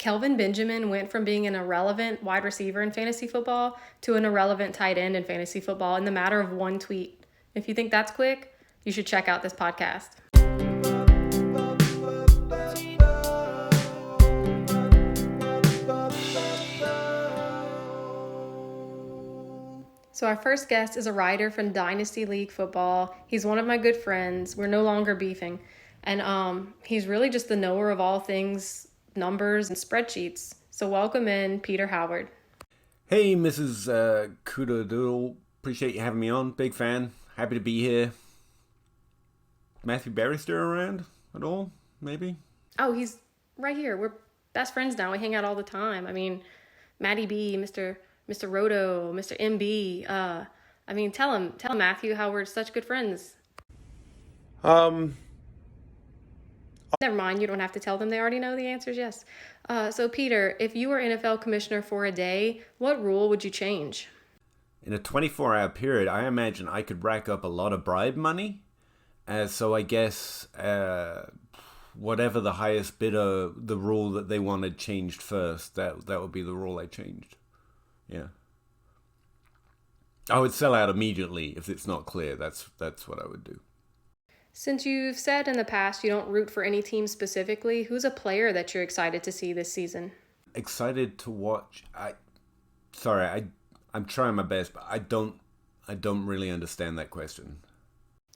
Kelvin Benjamin went from being an irrelevant wide receiver in fantasy football to an irrelevant tight end in fantasy football in the matter of one tweet. If you think that's quick, you should check out this podcast. So our first guest is a writer from Dynasty League Football. He's one of my good friends. We're no longer beefing. And he's really just the knower of all things numbers and spreadsheets. So welcome in, Peter Howard. Hey, Mrs. Kuda-Doodle. Appreciate you having me on. Big fan. Happy to be here. Matthew Berry still around at all? Maybe? Oh, he's right here. We're best friends now. We hang out all the time. I mean, Matty B, Mr. Roto, Mr. MB. Tell him, Matthew, how we're such good friends. Never mind, you don't have to tell them. They already know the answer is yes. So, Peter, if you were NFL commissioner for a day, what rule would you change? In a 24-hour period, I imagine I could rack up a lot of bribe money. So I guess whatever the highest bidder, the rule that they wanted changed first, that would be the rule I changed. Yeah. I would sell out immediately if it's not clear. That's what I would do. Since you've said in the past you don't root for any team specifically, who's a player that you're excited to see this season? Excited to watch. I'm trying my best, but I don't really understand that question.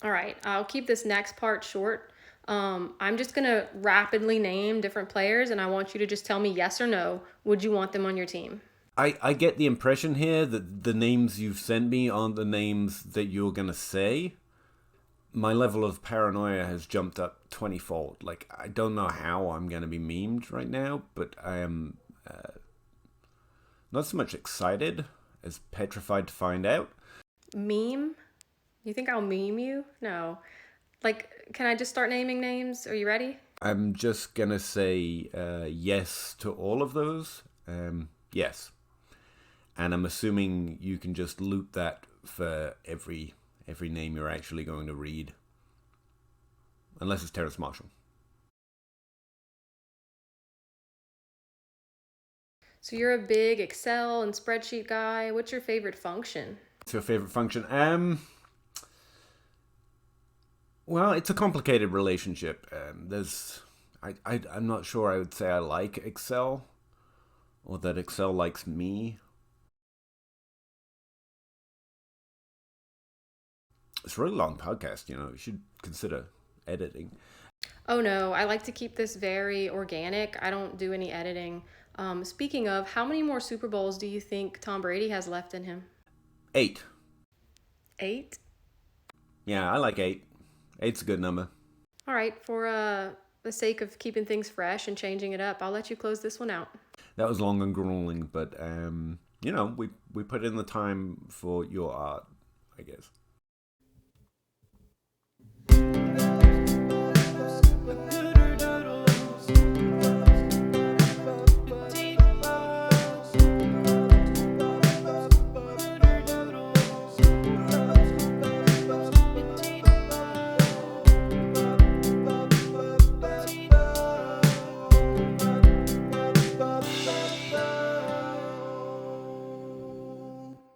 All right, I'll keep this next part short. I'm just going to rapidly name different players, and I want you to just tell me yes or no. Would you want them on your team? I get the impression here that the names you've sent me aren't the names that you're going to say. My level of paranoia has jumped up 20-fold. Like, I don't know how I'm going to be memed right now, but I am not so much excited as petrified to find out. Meme? You think I'll meme you? No. Like, can I just start naming names? Are you ready? I'm just going to say yes to all of those. Yes. And I'm assuming you can just loop that for every name you're actually going to read. Unless it's Terrace Marshall. So you're a big Excel and spreadsheet guy. What's your favorite function? What's your favorite function? Well, it's a complicated relationship. I'm not sure I would say I like Excel, or that Excel likes me. It's a really long podcast, you should consider editing. Oh no, I like to keep this very organic. I don't do any editing. Speaking of, how many more Super Bowls do you think Tom Brady has left in him? 8. 8? Yeah, I like 8. 8's a good number. All right, for the sake of keeping things fresh and changing it up, I'll let you close this one out. That was long and grueling, but we put in the time for your art, I guess.